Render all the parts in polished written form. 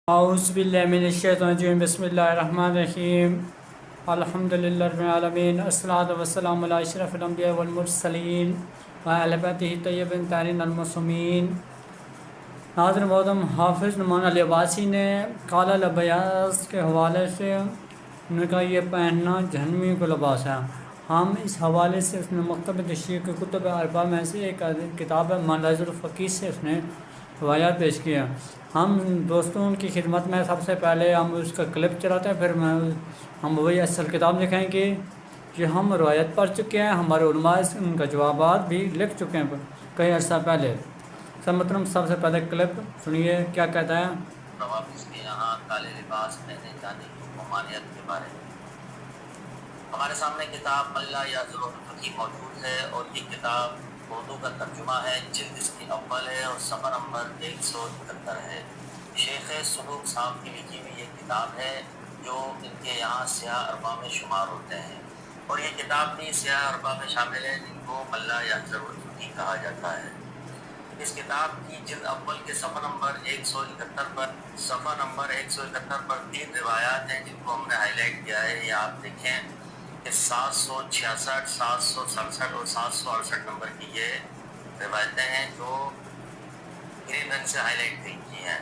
اعوذ باللہ من الشیطان الرجیم بسم اللہ الرحمن الرحیم الحمدللہ رب العالمین الصلاۃ والسلام علی اشرف الانبیاء والمرسلین وعلی بیتہ الطیبین الطاہرین المعصومین۔ ناظرین محترم، حافظ نعمان علی عباسی نے قال البیاض کے حوالے سے انہوں نے کہا یہ پہننا جہنمیوں کا لباس ہے۔ ہم اس حوالے سے اس نے مکتب تشریح کے کتب اربعہ میں سے ایک کتاب ہے مناظر الفقیہ سے اس نے روایات پیش کی ہیں۔ ہم دوستوں کی خدمت میں سب سے پہلے ہم اس کا کلپ چلاتے ہیں، پھر ہم وہی اصل کتاب دکھائیں گے کہ ہم روایت پڑھ چکے ہیں، ہمارے علماء ان کا جوابات بھی لکھ چکے ہیں کئی عرصہ پہلے۔ سب سے پہلے کلپ سنیے کیا کہتا ہے۔ روابط کے یہاں کالے لباس پہنے جانے کی ممانعت کے بارے میں ہمارے سامنے کتاب اللہ یا ضرورت موجود ہے، اور یہ کتاب اردو کا ترجمہ ہے، جلد اس کی اول ہے اور صفحہ نمبر 171 ہے۔ شیخ سلوک صاحب کی لکھی ہوئی یہ کتاب ہے جو ان کے یہاں سیاہ اربعہ میں شمار ہوتے ہیں، اور یہ کتاب بھی سیاہ اربعہ میں شامل ہے جن کو ملا یا ضرورت کہا جاتا ہے۔ اس کتاب کی جلد اول کے صفحہ نمبر 171 پر 3 روایات ہیں جن کو ہم نے ہائی لائٹ کیا ہے۔ یہ آپ دیکھیں کہ 766، 767 اور 768 نمبر کی یہ روایتیں ہیں جو گرین رنگ سے ہائی لائٹ کی ہیں۔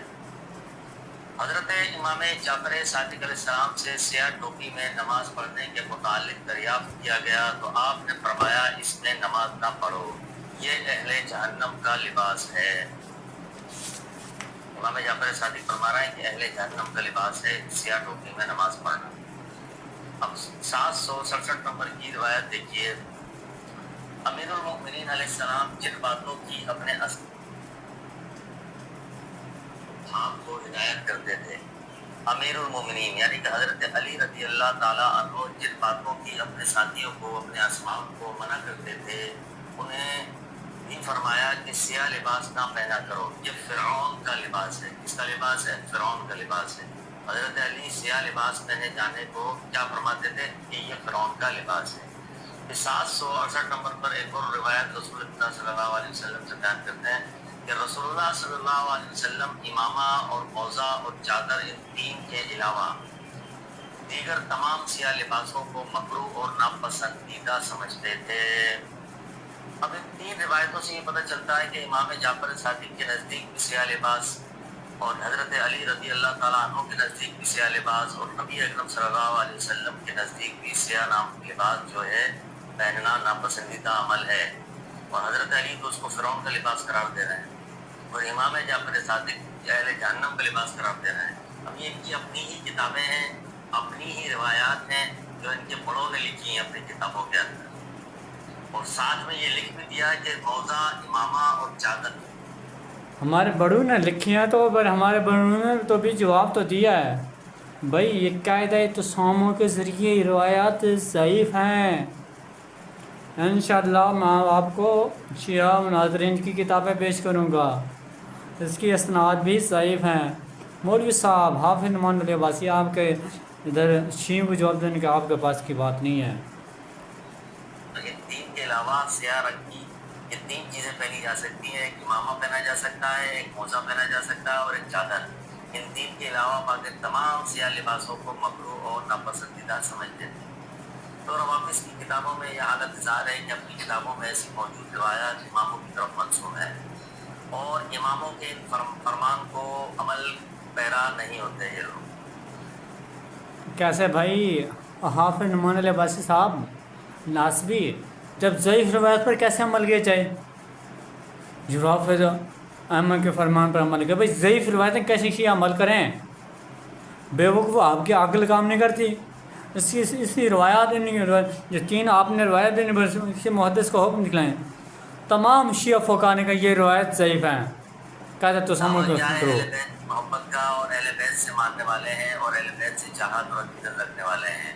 حضرت امام جعفر صادق علیہ السلام سے سیاہ ٹوپی میں نماز پڑھنے کے متعلق دریافت کیا گیا تو آپ نے فرمایا اس میں نماز نہ پڑھو، یہ اہل جہنم کا لباس ہے۔ امام جعفر صادق فرما رہے ہیں کہ اہل جہنم کا لباس ہے سیاہ ٹوپی میں نماز پڑھنا۔ اب 767 نمبر کی روایت دیکھیے۔ امیر المؤمنین علیہ السلام جن باتوں کی اپنے اصحاب کو ہدایت کرتے تھے، امیر المؤمنین یعنی کہ حضرت علی رضی اللہ تعالیٰ عنہ جن باتوں کی اپنے ساتھیوں کو، اپنے اصحاب کو منع کرتے تھے، انہیں بھی فرمایا کہ سیاہ لباس نہ پہنا کرو، یہ فرعون کا لباس ہے۔ کس کا لباس ہے؟ فرعون کا لباس ہے۔ حضرت علی سیاہ لباس پہنے جانے کو کیا فرماتے تھے کہ یہ فرعون کا لباس ہے۔ 768 نمبر پر ایک اور روایت رسول اللہ صلی اللہ علیہ وسلم سے بیان کرتے ہیں کہ رسول اللہ صلی اللہ علیہ وسلم امامہ اور موزہ اور چادر ان 3 کے علاوہ دیگر تمام سیاہ لباسوں کو مکروہ اور ناپسندیدہ سمجھتے تھے۔ اب ان 3 روایتوں سے یہ پتہ چلتا ہے کہ امام جعفر صادق کے نزدیک بھی سیاہ لباس اور حضرت علی رضی اللہ تعالیٰ عنہ کے نزدیک بھی سیاہ لباس اور نبی اکرم صلی اللہ علیہ وسلم کے نزدیک بھی سیاہ لباس جو ہے پہننا ناپسندیدہ عمل ہے، اور حضرت علی تو اس کو فرعون کا لباس قرار دے رہے ہیں، اور امام جعفر صادق اہل جہنم کا لباس قرار دے رہے ہیں۔ اب یہ ان کی اپنی ہی کتابیں ہیں، اپنی ہی روایات ہیں جو ان کے بڑوں نے لکھی ہیں اپنی کتابوں کے اندر، اور ساتھ میں یہ لکھ بھی دیا ہے کہ موزہ، امامہ اور چادر ہمارے بڑوں نے لکھی ہیں، تو پر ہمارے بڑوں نے تو بھی جواب تو دیا ہے بھائی یہ قاعدہ تسامح کے ذریعے یہ روایات ضعیف ہیں۔ انشاءاللہ میں آپ کو شیعہ مناظرین کی کتابیں پیش کروں گا، اس کی اسناد بھی ضعیف ہیں۔ مولوی صاحب حافظ نعمان علی عباسی، آپ کے ادھر شیعوں کو جواب دینے کا آپ کے پاس کی بات نہیں ہے۔ ان 3 کے علاوہ سیاہ رنگ کی یہ 3 چیزیں پہنی جا سکتی ہیں، ایک امامہ پہنا جا سکتا ہے، ایک موزہ پہنا جا سکتا ہے اور ایک چادر۔ ان 3 کے علاوہ باقی تمام سیاہ لباسوں کو مکروہ اور ناپسندیدہ سمجھتے تھے۔ تو روابط کی کتابوں میں یہ حالت ظاہر ہے کہ اپنی کتابوں میں ایسی موجود روایات اماموں کی طرف منسوب ہے، اور اماموں کے ان فرمان کو عمل پیرا نہیں ہوتے یہ لوگ۔ کیسے بھائی حافظ نعمان علی عباسی صاحب ناسبی، جب ضعیف روایت پر کیسے عمل کیا جائے؟ جو حافظ احمد کے فرمان پر عمل کیا، بھائی ضعیف روایتیں کیسے شیعہ عمل کریں؟ بے وقوف آپ کی عقل کام نہیں کرتی۔ اسی روایات جو 3 آپ نے روایت دینے پر اسی محدث کو حکم دکھلائیں، تمام شیعہ فقہا نے کہا یہ روایت ضعیف ہیں، کہتے تو سمجھ کرو۔ اہل بیت محبت کا اور اہل بیت سے ماننے والے ہیں اور اہل بیت سے چاہت اور عقیدت رکھنے والے ہیں،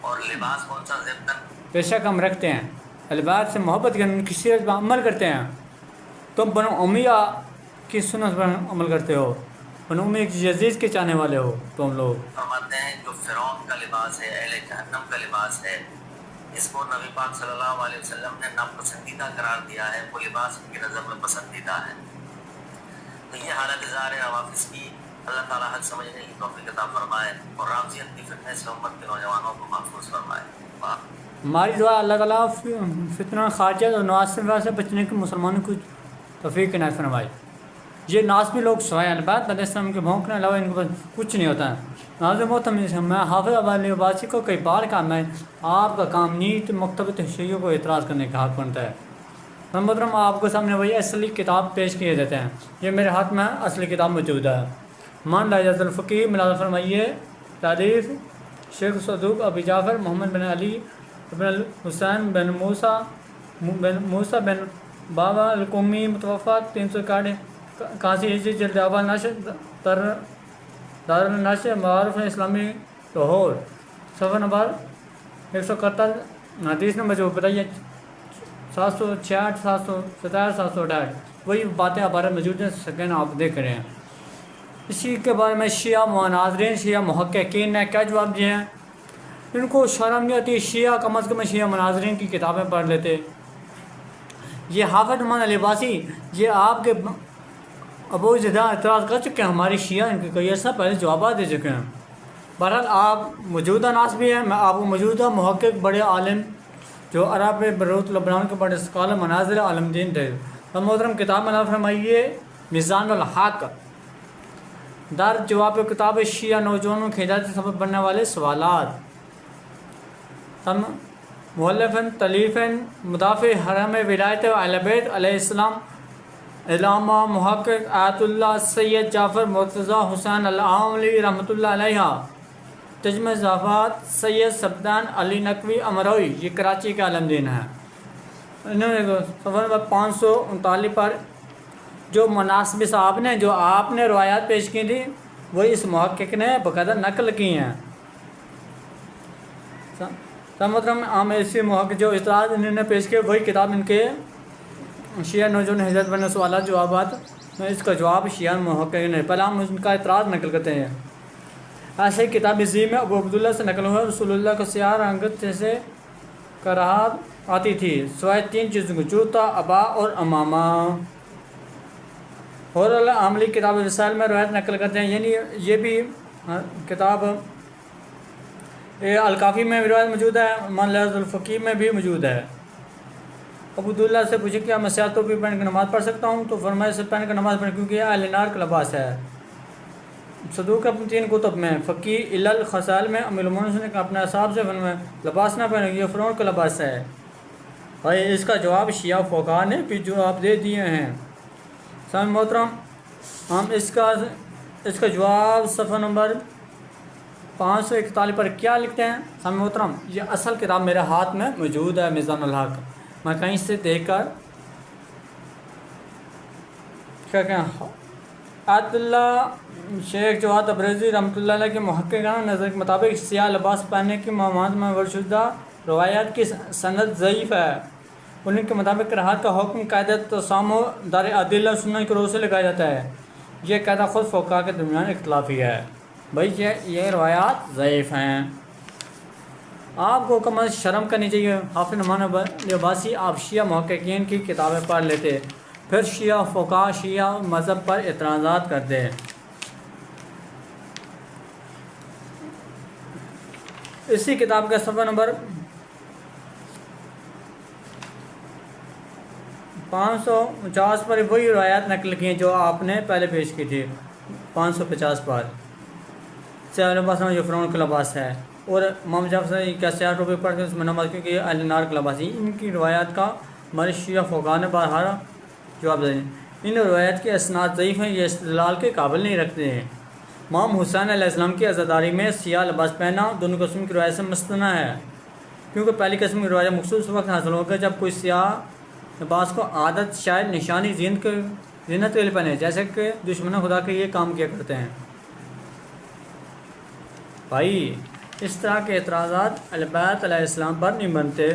اور لباس کون سا ضبطاً بے شک ہم رکھتے ہیں، اہل بیت سے محبت کرنے کی سیرت پر عمل کرتے ہیں۔ تم بنو امیہ کی سنت پر عمل کرتے ہو، بنو امیہ کی یزید کے چاہنے والے ہو تم لوگ۔ فرماتے ہیں جو فرعون کا لباس ہے، اہل جہنم کا لباس ہے، جس کو نبی پاک صلی اللہ علیہ وسلم نے ناپسندیدہ قرار دیا ہے، وہ لباس ان کی نظر میں پسندیدہ ہے۔ تو یہ حالت ظاہر ہے روابط کی۔ اللہ تعالیٰ حق سمجھنے کی توفیق عطا فرمائے اور رامزیت کی فتنے سے امت کے نوجوانوں کو محفوظ فرمائے۔ ہماری دعا اللہ تعالیٰ فتنہ خارجہ اور نواسب سے بچنے کے مسلمانوں کو توفیق عنایت فرمائے۔ یہ ناسبی لوگ سوائے البات علیہ السلام کے بھونکنے علاوہ ان کے پاس کچھ نہیں ہوتا ہے۔ ناظر محترم، میں حافظ عباسی عباسی کو کئی بار کہا میں آپ کا کام نیت مکتبۃ شیعوں کو اعتراض کرنے کا حق بنتا ہے۔ محترم، آپ کو سامنے وہی اصلی کتاب پیش کیے دیتے ہیں۔ یہ میرے ہاتھ میں اصلی کتاب موجود ہے۔ مان لاجاز الفقی ملازم فرمائیے، تعریف شیخ صدوق ابی جعفر محمد بن علی بن الحسین بن موسیٰ بن بابا القومی متوفہ 361 81 ہجری، جلد اول نشر دار النشر معارف اسلامی لاہور، صفحہ نمبر 171، حدیث نمبر جو بتائیے 766 767 768۔ وہی باتیں ہمارے موجود ہیں، سکین آپ دیکھ رہے ہیں۔ اسی کے بارے میں شیعہ مناظرین، شیعہ محققین نے کیا جواب دیے ہیں؟ ان کو شرم نہیں آتی، شیعہ کم از کم شیعہ مناظرین کی کتابیں پڑھ لیتے۔ یہ حافظ مان عباسی یہ آپ کے ابو جدہ اعتراض کر چکے ہیں، ہماری شیعہ ان کے کئی عرصہ پہلے جوابات دے چکے ہیں۔ بہرحال آپ موجودہ ناسبی ہیں، میں آپ کو موجودہ محقق بڑے عالم جو عرب بروت لبنان کے بڑے اسکالر مناظر عالم دین تھے۔ محترم، کتاب میں فرمائیے میزان الحق در جواب کتاب شیعہ نوجوانوں کی ہدایت سبب بننے والے سوالات، مؤلفن تلیفن مدافع حرم ولایت اہل بیت علیہ السلام علامہ محقق آیت اللہ سید جعفر مرتضیٰ حسین العاملی رحمۃ اللہ علیہ، تجمہ اضافات سید سبدان علی نقوی امروی، یہ کراچی کے عالم دین ہیں۔ انہوں نے صفحہ نمبر 539 پر جو مناسب صاحب نے جو آپ نے روایات پیش کی تھی وہی اس محقق نے باقاعدہ نقل کی ہیں۔ محترم، عام ایسی محقق جو اعتراض انہوں نے پیش کیے وہی کتاب ان کے شیعہ نوجوان ہدایت بننے سوالات جوابات میں اس کا جواب شیعہ محقق نے پہلے ہم ان کا اعتراض نقل کرتے ہیں۔ ایسے کتاب زی میں ابو عبداللہ سے نقل ہوا، رسول اللہ کو سیاہ رنگت جیسے کراہت آتی تھی سوائے 3 چیزوں کو، جوتا، عبا اور امامہ۔ اور عملی کتاب رسائل میں روایت نقل کرتے ہیں، یعنی یہ بھی کتاب الکافی میں روایت موجود ہے، مان لاجاز الفقی میں بھی موجود ہے۔ ابو عبداللہ سے پوچھے کیا میں سیاہ ٹوپی پہن کے نماز پڑھ سکتا ہوں؟ تو فرمایا سے پہن کے نماز پڑھ کیونکہ یہ اہل نار کا لباس ہے۔ صدوق اپنی 3 کتب میں فقی علل خصائل میں امیر المومنین نے اپنے اصحاب سے فرمایا لباس نہ پہنے، یہ فرعون کا لباس ہے۔ بھائی اس کا جواب شیعہ فقہا نے بھی جواب دے دیے ہیں۔ سامعین محترم، ہم اس کا جواب صفحہ نمبر 541 پر کیا لکھتے ہیں؟ سامعین محترم، یہ اصل کتاب میرے ہاتھ میں موجود ہے، میزان الحق، میں کہیں سے دیکھ کر کیا کہیں آیت اللہ شیخ جواد تبریزی رحمۃ اللہ علیہ کے محققان نظر کے مطابق سیاہ لباس پہننے کی ممانعت میں ورشدہ روایات کی سند ضعیف ہے۔ ان کے مطابق کراہت کا حکم قاعدہ تسامح دار عدل سنت کے روح سے لگایا جاتا ہے۔ یہ قاعدہ خود فقہا کے درمیان اختلافی ہے۔ بھائی یہ روایات ضعیف ہیں، آپ کو کم از شرم کرنی چاہیے۔ حافظ نعمان عباسی آپ شیعہ محققین کی کتابیں پڑھ لیتے، پھر شیعہ فقہا شیعہ مذہب پر اعتراضات کرتے۔ اسی کتاب کا صفحہ نمبر 550 پر وہی روایات نقل کی ہیں جو آپ نے پہلے پیش کی تھی۔ 550 پر سیاہ لباس جو فرعون کا لباس ہے، اور امام جعفر سے کیا سیاہ ٹوپی پڑھ کے اس میں نماز کیونکہ یہ اہل نار کا لباس ہے۔ ان کی روایات کا ہمارے شیعہ فقہا نے بہرحال جواب دیں۔ ان روایات کی اسناد ضعیف ہیں، یہ استدلال کے قابل نہیں رکھتے ہیں۔ امام حسین علیہ السلام کی عزاداری میں سیاہ لباس پہنا دونوں قسم کی روایت سے مستثنی ہے، کیونکہ پہلی قسم کی روایت مخصوص وقت حاصل ہوگا جب کوئی سیاہ لباس کو عادت شاید نشانی زینت کے لیے پہنے، جیسے کہ دشمن خدا کے یہ کام کیا کرتے ہیں۔ بھائی اس طرح کے اعتراضات اہل بیت علیہ السلام پر نہیں بنتے۔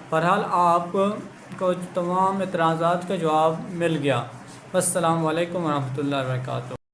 بہرحال آپ کو تمام اعتراضات کا جواب مل گیا۔ السلام علیکم ورحمۃ اللہ وبرکاتہ۔